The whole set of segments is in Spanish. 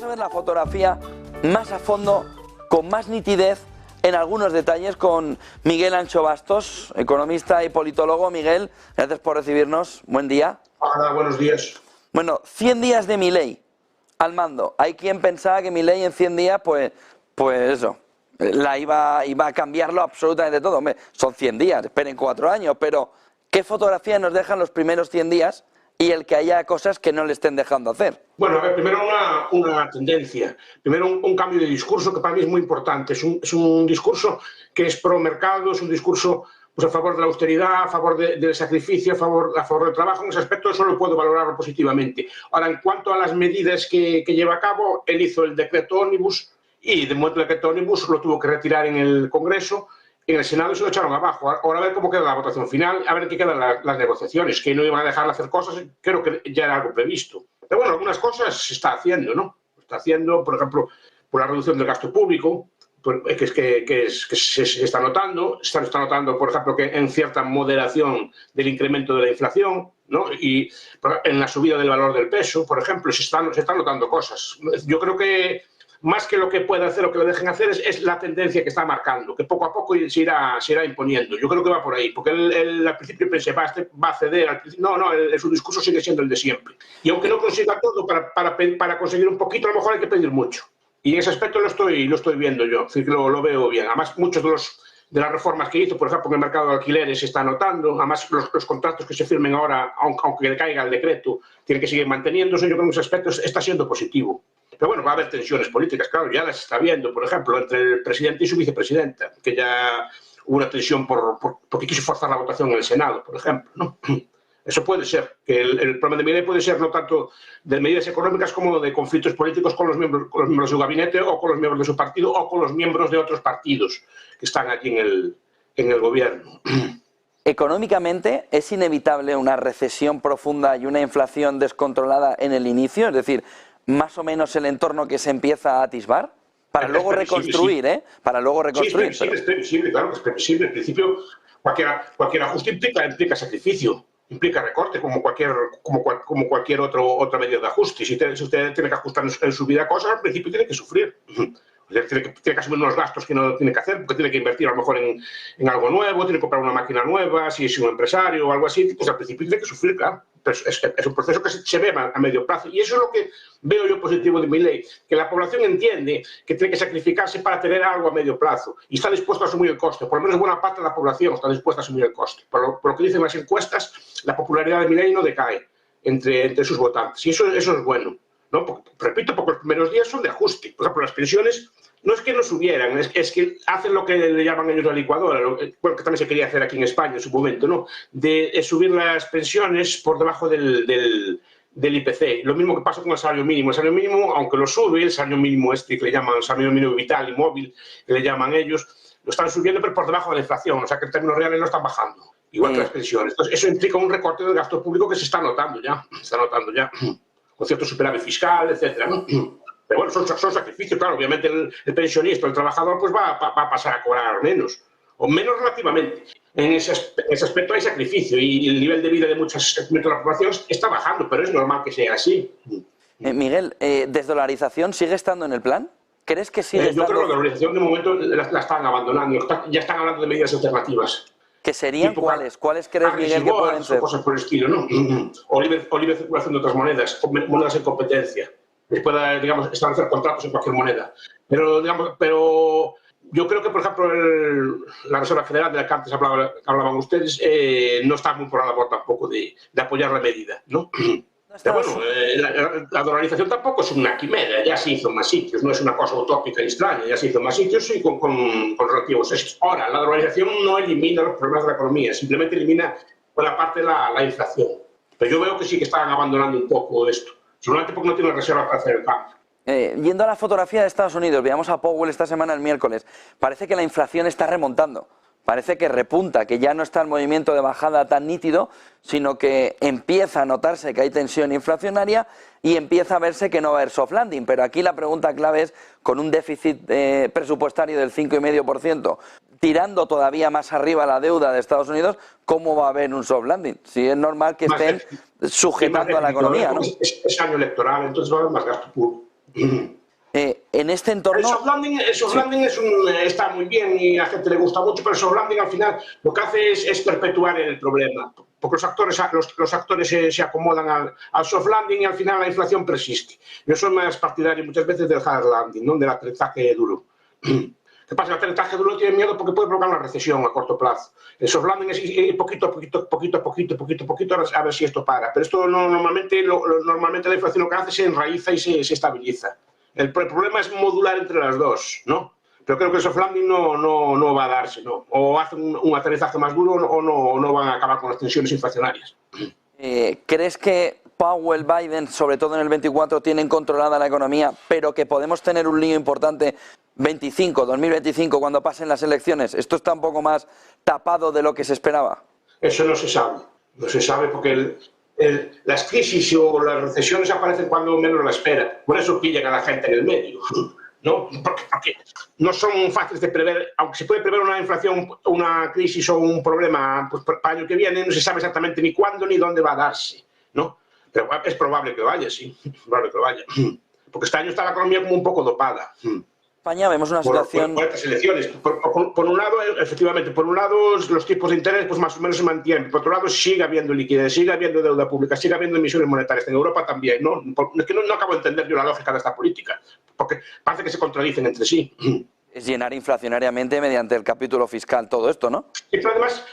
a ver la fotografía más a fondo, con más nitidez, en algunos detalles, con Miguel Ancho Bastos, economista y politólogo. Miguel, gracias por recibirnos. Buen día. Hola, buenos días. Bueno, 100 días de Milei al mando. Hay quien pensaba que Milei en 100 días, pues eso, iba a cambiarlo absolutamente todo. Hombre, son 100 días, esperen 4 años, pero ¿qué fotografía nos dejan los primeros 100 días y el que haya cosas que no le estén dejando hacer? Bueno, a ver, primero una tendencia, primero un cambio de discurso que para mí es muy importante. Es un discurso que es pro mercado, es un discurso pues, a favor de la austeridad, a favor del sacrificio, a favor del trabajo. En ese aspecto eso lo puedo valorarlo positivamente. Ahora, en cuanto a las medidas que lleva a cabo, él hizo el decreto ómnibus y de momento el decreto ómnibus lo tuvo que retirar en el Congreso. En el Senado se lo echaron abajo. Ahora a ver cómo queda la votación final, a ver qué quedan las negociaciones, que no iban a dejar hacer cosas, creo que ya era algo previsto. Pero bueno, algunas cosas se está haciendo, ¿no? Está haciendo, por ejemplo, por la reducción del gasto público, que se está notando. Se está notando, por ejemplo, que en cierta moderación del incremento de la inflación, ¿no? Y en la subida del valor del peso, por ejemplo, se están notando cosas. Yo creo que más que lo que pueda hacer o que lo dejen hacer es la tendencia que está marcando, que poco a poco se irá imponiendo. Yo creo que va por ahí, porque él al principio pensé, va a ceder, al principio, no, su discurso sigue siendo el de siempre. Y aunque no consiga todo, para conseguir un poquito, a lo mejor hay que pedir mucho. Y en ese aspecto lo estoy viendo yo, es decir, lo veo bien. Además, muchos de las reformas que hizo, por ejemplo, en el mercado de alquileres se está notando. Además, los contratos que se firmen ahora, aunque caiga el decreto, tienen que seguir manteniéndose. Yo creo que en ese aspecto está siendo positivo. Pero bueno, va a haber tensiones políticas, claro, ya las está viendo, por ejemplo, entre el presidente y su vicepresidenta, que ya hubo una tensión porque quiso forzar la votación en el Senado, por ejemplo, ¿no? Eso puede ser, que el problema de Milei puede ser no tanto de medidas económicas como de conflictos políticos con los miembros de su gabinete o con los miembros de su partido o con los miembros de otros partidos que están aquí en el gobierno. Económicamente, ¿es inevitable una recesión profunda y una inflación descontrolada en el inicio? Es decir, más o menos el entorno que se empieza a atisbar, para luego reconstruir, sí. Para luego reconstruir. Sí, es previsible, claro que es previsible. En principio, cualquier ajuste implica sacrificio, implica recorte, como cualquier otra medida de ajuste. Si usted tiene que ajustar en su vida cosas, al principio tiene que sufrir. Tiene que asumir unos gastos que no tiene que hacer, porque tiene que invertir a lo mejor en algo nuevo, tiene que comprar una máquina nueva, si es un empresario o algo así, pues al principio tiene que sufrir, claro. Pero es un proceso que se ve a medio plazo. Y eso es lo que veo yo positivo de Milei, que la población entiende que tiene que sacrificarse para tener algo a medio plazo y está dispuesto a asumir el coste. Por lo menos buena parte de la población está dispuesta a asumir el coste. Por lo que dicen las encuestas, la popularidad de Milei no decae entre sus votantes. Y eso es bueno, ¿no? Porque, repito, porque los primeros días son de ajuste. Por ejemplo, las pensiones no es que no subieran, es que hacen lo que le llaman ellos la licuadora, bueno, que también se quería hacer aquí en España en su momento, ¿no? De subir las pensiones por debajo del IPC. Lo mismo que pasa con el salario mínimo. El salario mínimo, aunque lo sube, el salario mínimo que le llaman salario mínimo vital y móvil, que le llaman ellos, lo están subiendo, pero por debajo de la inflación, o sea que en términos reales no están bajando, igual que las pensiones. Entonces, eso implica un recorte del gasto público que se está notando ya, con cierto superávit fiscal, etcétera, ¿no? Pero bueno, son sacrificios, claro. Obviamente el pensionista, el trabajador, pues va a pasar a cobrar menos, o menos relativamente. En ese aspecto hay sacrificio y el nivel de vida de muchos segmentos de la población está bajando, pero es normal que sea así. Miguel, ¿desdolarización sigue estando en el plan? ¿Crees que sigue estando? Yo creo que la dolarización de momento la están abandonando, ya están hablando de medidas alternativas. ¿Qué serían cuáles? ¿Cuáles crees, Miguel, que pueden ser? Cosas por el estilo, ¿no? O libre circulación de otras monedas en competencia. Después de, digamos, establecer contratos en cualquier moneda. Pero yo creo que, por ejemplo, la Reserva Federal, de la que antes hablaban ustedes, no está muy por la labor tampoco de apoyar la medida, ¿no? Pero bueno, la dolarización tampoco es una quimera, ya se hizo en más sitios, no es una cosa utópica y extraña, ya se hizo en más sitios y con relativos éxitos. Ahora, la dolarización no elimina los problemas de la economía, simplemente elimina buena parte de la inflación. Pero yo veo que sí que están abandonando un poco esto. Seguramente porque no tiene reserva para hacer el cambio. Yendo a la fotografía de Estados Unidos, veamos a Powell esta semana el miércoles. Parece que la inflación está remontando. Parece que repunta, que ya no está el movimiento de bajada tan nítido, sino que empieza a notarse que hay tensión inflacionaria y empieza a verse que no va a haber soft landing. Pero aquí la pregunta clave es, con un déficit presupuestario del 5,5%, tirando todavía más arriba la deuda de Estados Unidos, ¿cómo va a haber un soft landing? Si es normal que estén sujetando a la economía, ¿no? Es año electoral, entonces va a haber más gasto público. En este entorno... El soft landing está muy bien y a la gente le gusta mucho, pero el soft landing al final lo que hace es perpetuar el problema, porque los actores se acomodan al soft landing y al final la inflación persiste. Yo soy más partidario muchas veces del hard landing, ¿no? Del aterrizaje duro. ¿Qué pasa? El aterrizaje duro tiene miedo porque puede provocar una recesión a corto plazo. El soft landing es poquito a poquito, a ver si esto para. Pero esto normalmente la inflación lo que hace es se enraiza y se estabiliza. El problema es modular entre las dos, ¿no? Pero creo que el soft landing no va a darse, ¿no? O hacen un aterrizaje más duro o no van a acabar con las tensiones inflacionarias. ¿Crees que Powell, Biden, sobre todo en el 24, tienen controlada la economía, pero que podemos tener un lío importante 2025, cuando pasen las elecciones? ¿Esto está un poco más tapado de lo que se esperaba? Eso no se sabe. No se sabe porque las crisis o las recesiones aparecen cuando menos la espera. Por eso pillan a la gente en el medio, ¿no? Porque no son fáciles de prever. Aunque se puede prever una inflación, una crisis o un problema pues, para el año que viene, no se sabe exactamente ni cuándo ni dónde va a darse, ¿no? Pero es probable que vaya, sí. Es probable que vaya. Porque este año está la economía como un poco dopada. España vemos una situación... Por estas elecciones. Por un lado, efectivamente, por un lado los tipos de interés pues más o menos se mantienen. Por otro lado, sigue habiendo liquidez, sigue habiendo deuda pública, sigue habiendo emisiones monetarias. En Europa también, ¿no? Es que no acabo de entender yo la lógica de esta política, porque parece que se contradicen entre sí. Es llenar inflacionariamente mediante el capítulo fiscal todo esto, ¿no? Y pero además,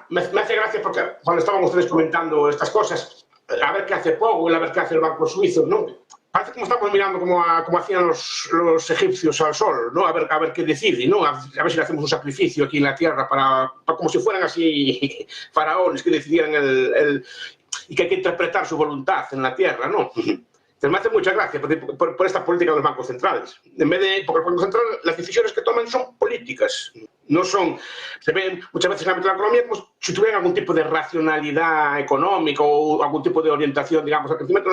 me hace gracia porque cuando estaban ustedes comentando estas cosas, a ver qué hace Powell, a ver qué hace el Banco Suizo, ¿no? Parece como estamos mirando como hacían los egipcios al sol, ¿no? A ver qué decide, ¿no? A ver si le hacemos un sacrificio aquí en la tierra para como si fueran así faraones que decidieran y que hay que interpretar su voluntad en la tierra, ¿no? Entonces me hace mucha gracia por esta política de los bancos centrales. Porque los bancos centrales, las decisiones que toman son políticas. No son, se ven muchas veces en el ámbito de la economía como si tuvieran algún tipo de racionalidad económica o algún tipo de orientación, digamos, al crecimiento.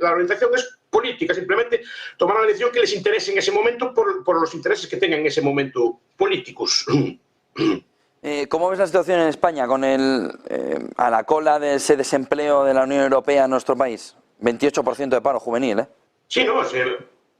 La orientación es política, simplemente tomar una decisión que les interese en ese momento por los intereses que tengan en ese momento políticos. ¿Cómo ves la situación en España con a la cola de ese desempleo de la Unión Europea en nuestro país? 28% de paro juvenil, ¿eh? Sí, no,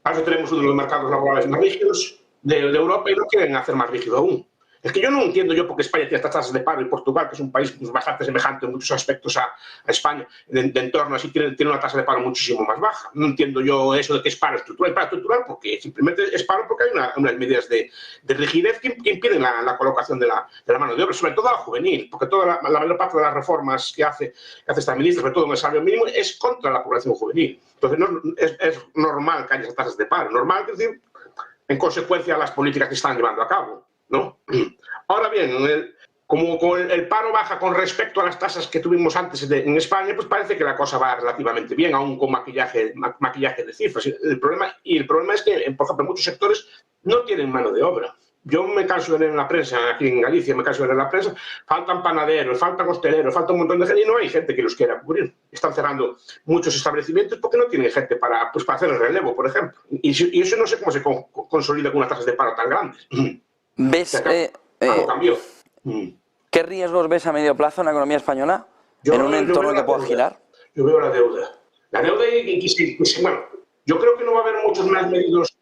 para eso tenemos uno de los mercados laborales más rígidos de Europa y lo quieren hacer más rígido aún. Es que yo no entiendo por qué España tiene estas tasas de paro y Portugal, que es un país pues, bastante semejante en muchos aspectos a España, de entorno así, tiene una tasa de paro muchísimo más baja. No entiendo yo eso de que es paro estructural. Es paro estructural porque simplemente es paro porque hay unas medidas de rigidez que impiden la colocación de la mano de obra, sobre todo a la juvenil, porque toda la mayor parte de las reformas que hace esta ministra, sobre todo en el salario mínimo, es contra la población juvenil. Entonces es normal que haya esas tasas de paro. Normal, es decir, en consecuencia a las políticas que están llevando a cabo, ¿no? Ahora bien, como el paro baja con respecto a las tasas que tuvimos antes en España, pues parece que la cosa va relativamente bien, aún con maquillaje de cifras. El problema es que, por ejemplo, en muchos sectores no tienen mano de obra. Yo me canso de leer en la prensa, aquí en Galicia me canso de leer en la prensa, faltan panaderos, faltan hosteleros, falta un montón de gente y no hay gente que los quiera cubrir. Están cerrando muchos establecimientos porque no tienen gente para hacer el relevo, por ejemplo. Y eso no sé cómo se consolida con unas tasas de paro tan grandes. ¿Ves? Algo cambió. ¿Qué riesgos ves a medio plazo en la economía española? ¿En un entorno que pueda girar? Yo veo la deuda. La deuda bueno, yo creo que no va a haber muchas más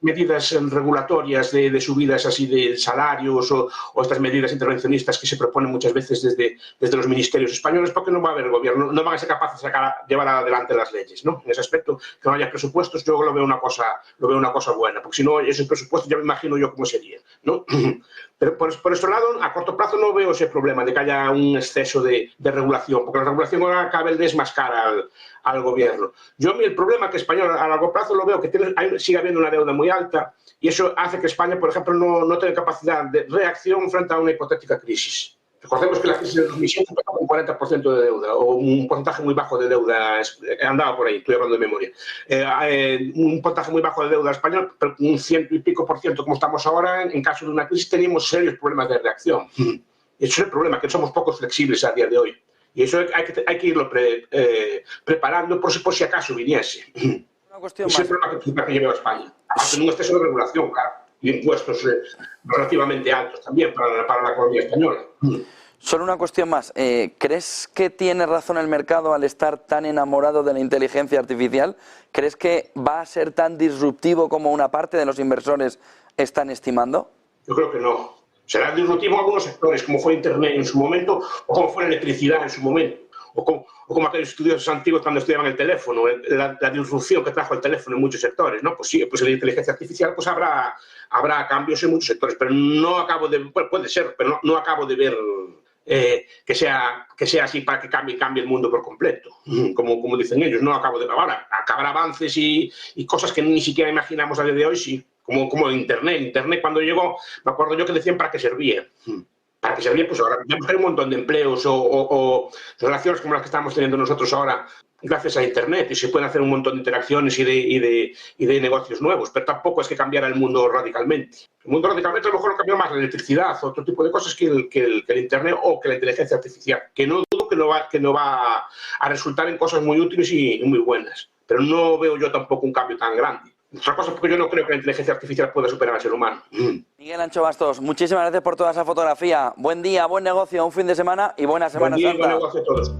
medidas regulatorias de subidas así de salarios o estas medidas intervencionistas que se proponen muchas veces desde los ministerios españoles, porque no va a haber gobierno, no van a ser capaces de llevar adelante las leyes, ¿no? En ese aspecto, que no haya presupuestos, yo lo veo una cosa buena, porque si no, esos presupuestos ya me imagino yo cómo serían, ¿no? Pero por este lado, a corto plazo no veo ese problema de que haya un exceso de regulación, porque la regulación ahora cada vez es más cara al gobierno. El problema que España a largo plazo lo veo que sigue habiendo una deuda muy alta y eso hace que España, por ejemplo, no tenga capacidad de reacción frente a una hipotética crisis. Recordemos que la crisis de 2007 empezó con un 40% de deuda, o un porcentaje muy bajo de deuda, andaba por ahí, estoy hablando de memoria. Un porcentaje muy bajo de deuda español, pero un 100 y pico por ciento como estamos ahora, en caso de una crisis teníamos serios problemas de reacción. Ese es el problema, que somos poco flexibles a día de hoy. Y eso hay que irlo preparando por si acaso viniese. Una cuestión ese es el problema que lleva a España. Aparte de un exceso de regulación, claro, y impuestos relativamente altos también para la economía española. Solo una cuestión más. ¿Crees que tiene razón el mercado al estar tan enamorado de la inteligencia artificial? ¿Crees que va a ser tan disruptivo como una parte de los inversores están estimando? Yo creo que no. Será disruptivo en algunos sectores, como fue Internet en su momento, o como fue la electricidad en su momento, o como aquellos estudiosos antiguos cuando estudiaban el teléfono, la disrupción que trajo el teléfono en muchos sectores, ¿no? Pues sí, pues en la inteligencia artificial pues habrá cambios en muchos sectores, pero no acabo de, puede ser, pero no acabo de ver que sea así para que cambie el mundo por completo, como dicen ellos. No acabo de ver. Ahora, habrá avances y cosas que ni siquiera imaginamos a día de hoy, sí, como Internet. Internet cuando llegó, me acuerdo yo que decían para qué servía. Para qué servía, pues ahora vamos a tener un montón de empleos o relaciones como las que estamos teniendo nosotros ahora gracias a Internet, y se pueden hacer un montón de interacciones y de negocios nuevos, pero tampoco es que cambiara el mundo radicalmente. El mundo radicalmente a lo mejor cambió más la electricidad, otro tipo de cosas que el Internet o que la inteligencia artificial, que no dudo que no va a resultar en cosas muy útiles y muy buenas, pero no veo yo tampoco un cambio tan grande. Otra cosa porque yo no creo que la inteligencia artificial pueda superar al ser humano. Miguel Ancho Bastos, muchísimas gracias por toda esa fotografía. Buen día, buen negocio, un fin de semana y buena Semana Santa. Buen día y buen negocio a todos.